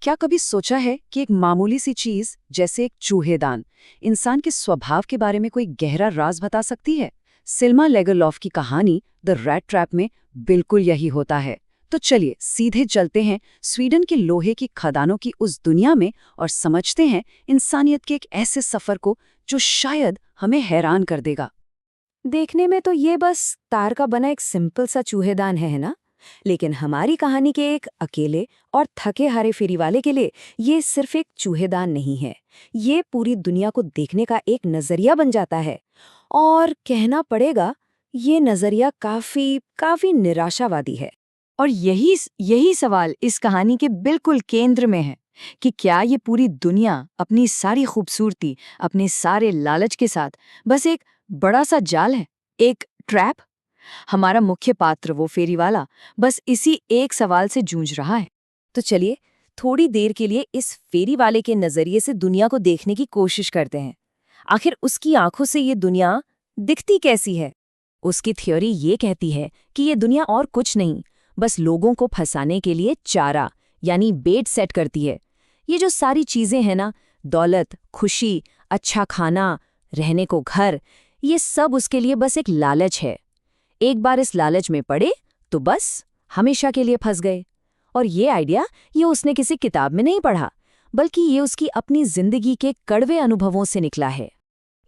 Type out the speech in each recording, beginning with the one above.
क्या कभी सोचा है कि एक मामूली सी चीज जैसे एक चूहेदान इंसान के स्वभाव के बारे में कोई गहरा राज बता सकती है? सिल्मा लेगरलॉफ की कहानी द रैट ट्रैप में बिल्कुल यही होता है। तो चलिए सीधे चलते हैं स्वीडन के लोहे की खदानों की उस दुनिया में और समझते हैं इंसानियत के एक ऐसे सफर को जो शायद हमें हैरान कर देगा। देखने में तो ये बस तार का बना एक सिंपल सा चूहेदान है ना। लेकिन हमारी कहानी के एक अकेले और थके हारे फेरी वाले के लिए ये सिर्फ एक चूहेदान नहीं है। ये पूरी दुनिया को देखने का एक नजरिया बन जाता है। और कहना पड़ेगा ये नजरिया काफी काफी निराशावादी है। और यही यही सवाल इस कहानी के बिल्कुल केंद्र में है कि क्या ये पूरी दुनिया अपनी सारी खूबसूरती, अपने सारे लालच के साथ बस एक बड़ा सा जाल है, एक ट्रैप। हमारा मुख्य पात्र वो फेरी वाला बस इसी एक सवाल से जूझ रहा है। तो चलिए थोड़ी देर के लिए इस फेरी वाले के नजरिए से दुनिया को देखने की कोशिश करते हैं। आखिर उसकी आंखों से ये दुनिया दिखती कैसी है? उसकी थ्योरी ये कहती है कि ये दुनिया और कुछ नहीं, बस लोगों को फंसाने के लिए चारा यानी बेट सेट करती है। ये जो सारी चीजें हैं ना, दौलत, खुशी, अच्छा खाना, रहने को घर, ये सब उसके लिए बस एक लालच है। एक बार इस लालच में पड़े तो बस हमेशा के लिए फंस गए। और ये आइडिया ये उसने किसी किताब में नहीं पढ़ा, बल्कि ये उसकी अपनी जिंदगी के कड़वे अनुभवों से निकला है।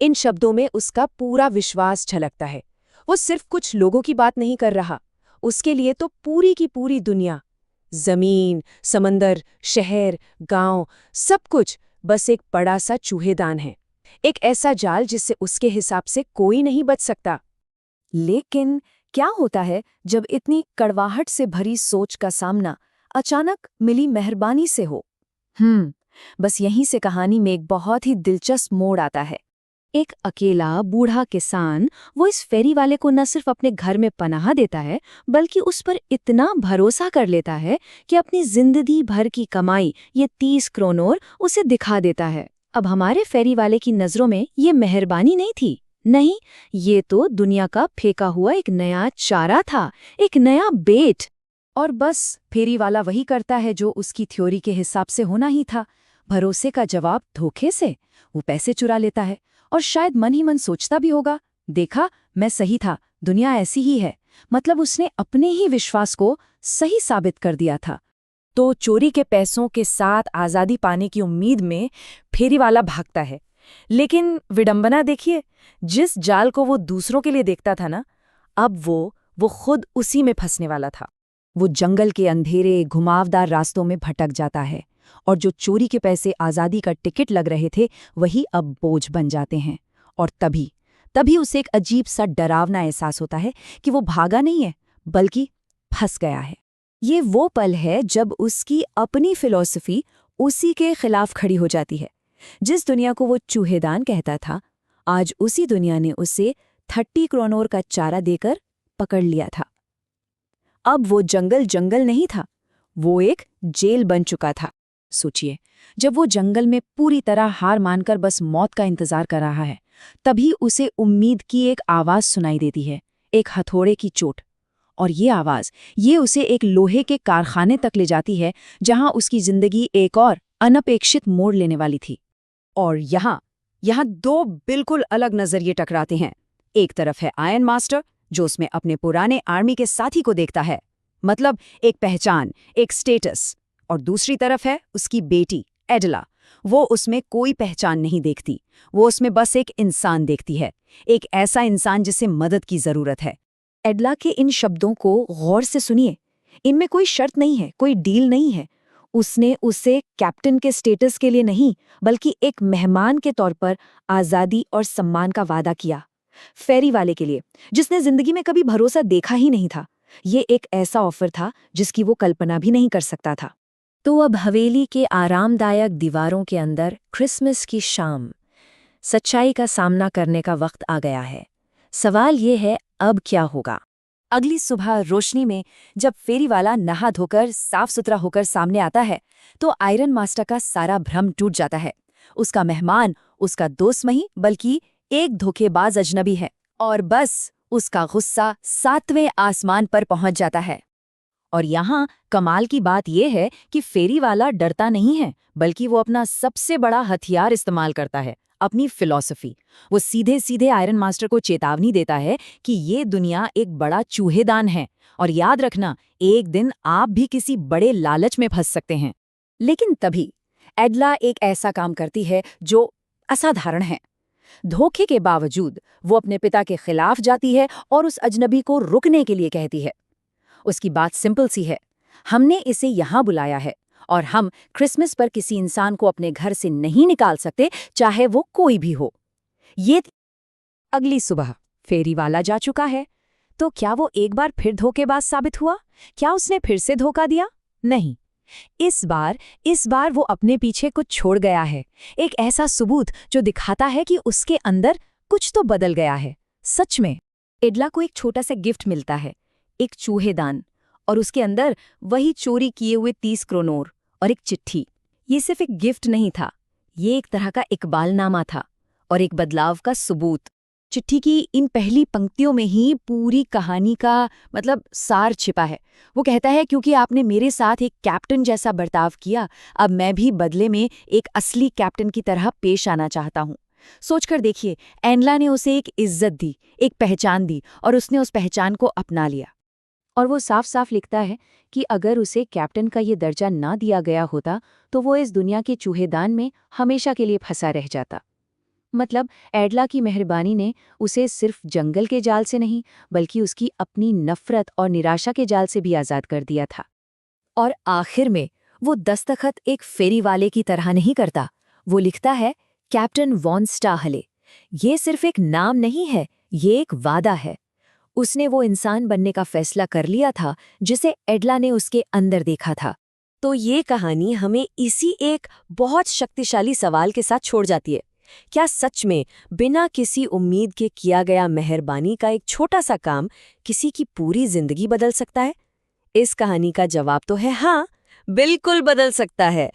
इन शब्दों में उसका पूरा विश्वास झलकता है। वो सिर्फ कुछ लोगों की बात नहीं कर रहा, उसके लिए तो पूरी की पूरी दुनिया, जमीन, समंदर, शहर, गांव, सब कुछ बस एक बड़ा सा चूहेदान है। एक ऐसा जाल जिससे उसके हिसाब से कोई नहीं बच सकता। लेकिन क्या होता है जब इतनी कड़वाहट से भरी सोच का सामना अचानक मिली मेहरबानी से हो? बस यहीं से कहानी में एक बहुत ही दिलचस्प मोड़ आता है। एक अकेला बूढ़ा किसान वो इस फेरी वाले को न सिर्फ अपने घर में पनाह देता है, बल्कि उस पर इतना भरोसा कर लेता है कि अपनी जिंदगी भर की कमाई ये 30 क्रोनोर उसे दिखा देता है। अब हमारे फेरी वाले की नजरों में ये मेहरबानी नहीं थी, नहीं, ये तो दुनिया का फेंका हुआ एक नया चारा था, एक नया बेट। और बस फेरी वाला वही करता है जो उसकी थ्योरी के हिसाब से होना ही था। भरोसे का जवाब धोखे से वो पैसे चुरा लेता है और शायद मन ही मन सोचता भी होगा, देखा मैं सही था, दुनिया ऐसी ही है। मतलब उसने अपने ही विश्वास को सही साबित कर दिया था। तो चोरी के पैसों के साथ आज़ादी पाने की उम्मीद में फेरी वाला भागता है। लेकिन विडंबना देखिए, जिस जाल को वो दूसरों के लिए देखता था ना, अब वो खुद उसी में फंसने वाला था। वो जंगल के अंधेरे घुमावदार रास्तों में भटक जाता है और जो चोरी के पैसे आज़ादी का टिकट लग रहे थे वही अब बोझ बन जाते हैं। और तभी उसे एक अजीब सा डरावना एहसास होता है कि वो भागा नहीं है, बल्कि फंस गया है। ये वो पल है जब उसकी अपनी फिलॉसफी उसी के खिलाफ खड़ी हो जाती है। जिस दुनिया को वो चूहेदान कहता था, आज उसी दुनिया ने उसे 30 क्रोनोर का चारा देकर पकड़ लिया था। अब वो जंगल नहीं था, वो एक जेल बन चुका था। सोचिए, जब वो जंगल में पूरी तरह हार मानकर बस मौत का इंतजार कर रहा है, तभी उसे उम्मीद की एक आवाज सुनाई देती है, एक हथौड़े की चोट। और ये आवाज उसे एक लोहे के कारखाने तक ले जाती है, जहां उसकी जिंदगी एक और अनपेक्षित मोड़ लेने वाली थी। और यहाँ दो बिल्कुल अलग नजरिए टकराते हैं। एक तरफ है आयरन मास्टर, जो उसमें अपने पुराने आर्मी के साथी को देखता है, मतलब एक पहचान, एक स्टेटस। और दूसरी तरफ है उसकी बेटी एडला। वो उसमें कोई पहचान नहीं देखती, वो उसमें बस एक इंसान देखती है, एक ऐसा इंसान जिसे मदद की जरूरत है। एडला के इन शब्दों को गौर से सुनिए। इनमें कोई शर्त नहीं है, कोई डील नहीं है। उसने उसे कैप्टन के स्टेटस के लिए नहीं, बल्कि एक मेहमान के तौर पर आज़ादी और सम्मान का वादा किया। फेरी वाले के लिए, जिसने जिंदगी में कभी भरोसा देखा ही नहीं था, ये एक ऐसा ऑफर था जिसकी वो कल्पना भी नहीं कर सकता था। तो अब हवेली के आरामदायक दीवारों के अंदर क्रिसमस की शाम, सच्चाई का सामना करने का वक्त आ गया है। सवाल ये है, अब क्या होगा? अगली सुबह रोशनी में जब फेरी वाला नहा धोकर साफ सुथरा होकर सामने आता है, तो आयरन मास्टर का सारा भ्रम टूट जाता है। उसका मेहमान उसका दोस्त नहीं, बल्कि एक धोखेबाज अजनबी है। और बस उसका गुस्सा 7वें आसमान पर पहुंच जाता है। और यहाँ कमाल की बात यह है कि फेरी वाला डरता नहीं है, बल्कि वो अपना सबसे बड़ा हथियार इस्तेमाल करता है, अपनी फिलॉसफी। वो सीधे सीधे आयरन मास्टर को चेतावनी देता है कि ये दुनिया एक बड़ा चूहेदान है और याद रखना, एक दिन आप भी किसी बड़े लालच में फंस सकते हैं। लेकिन तभी एडला एक ऐसा काम करती है जो असाधारण है। धोखे के बावजूद वो अपने पिता के खिलाफ जाती है और उस अजनबी को रुकने के लिए कहती है। उसकी बात सिंपल सी है, हमने इसे यहाँ बुलाया है और हम क्रिसमस पर किसी इंसान को अपने घर से नहीं निकाल सकते, चाहे वो कोई भी हो। ये अगली सुबह फेरी वाला जा चुका है, तो क्या वो एक बार फिर धोखेबाज साबित हुआ? क्या उसने फिर से धोखा दिया? नहीं, इस बार वो अपने पीछे कुछ छोड़ गया है, एक ऐसा सबूत जो दिखाता है कि उसके अंदर कुछ तो बदल गया है। सच में एडला को एक छोटा सा गिफ्ट मिलता है, एक चूहेदान, और उसके अंदर वही चोरी किए हुए 30 क्रोनोर और एक चिट्ठी। ये सिर्फ एक गिफ्ट नहीं था, ये एक तरह का इकबालनामा था और एक बदलाव का सबूत। चिट्ठी की इन पहली पंक्तियों में ही पूरी कहानी का सार छिपा है। वो कहता है, क्योंकि आपने मेरे साथ एक कैप्टन जैसा बर्ताव किया, अब मैं भी बदले में एक असली कैप्टन की तरह पेश आना चाहता हूँ। सोचकर देखिए, एनला ने उसे एक इज्जत दी, एक पहचान दी, और उसने उस पहचान को अपना लिया। और वो साफ साफ लिखता है कि अगर उसे कैप्टन का ये दर्जा ना दिया गया होता तो वो इस दुनिया के चूहेदान में हमेशा के लिए फंसा रह जाता। मतलब एडला की मेहरबानी ने उसे सिर्फ जंगल के जाल से नहीं, बल्कि उसकी अपनी नफरत और निराशा के जाल से भी आज़ाद कर दिया था। और आखिर में वो दस्तखत एक फेरी वाले की तरह नहीं करता। वो लिखता है, कैप्टन वॉन स्टाहले। ये सिर्फ एक नाम नहीं है, ये एक वादा है। उसने वो इंसान बनने का फैसला कर लिया था जिसे एडला ने उसके अंदर देखा था। तो ये कहानी हमें इसी एक बहुत शक्तिशाली सवाल के साथ छोड़ जाती है, क्या सच में बिना किसी उम्मीद के किया गया मेहरबानी का एक छोटा सा काम किसी की पूरी जिंदगी बदल सकता है? इस कहानी का जवाब तो है हाँ, बिल्कुल बदल सकता है।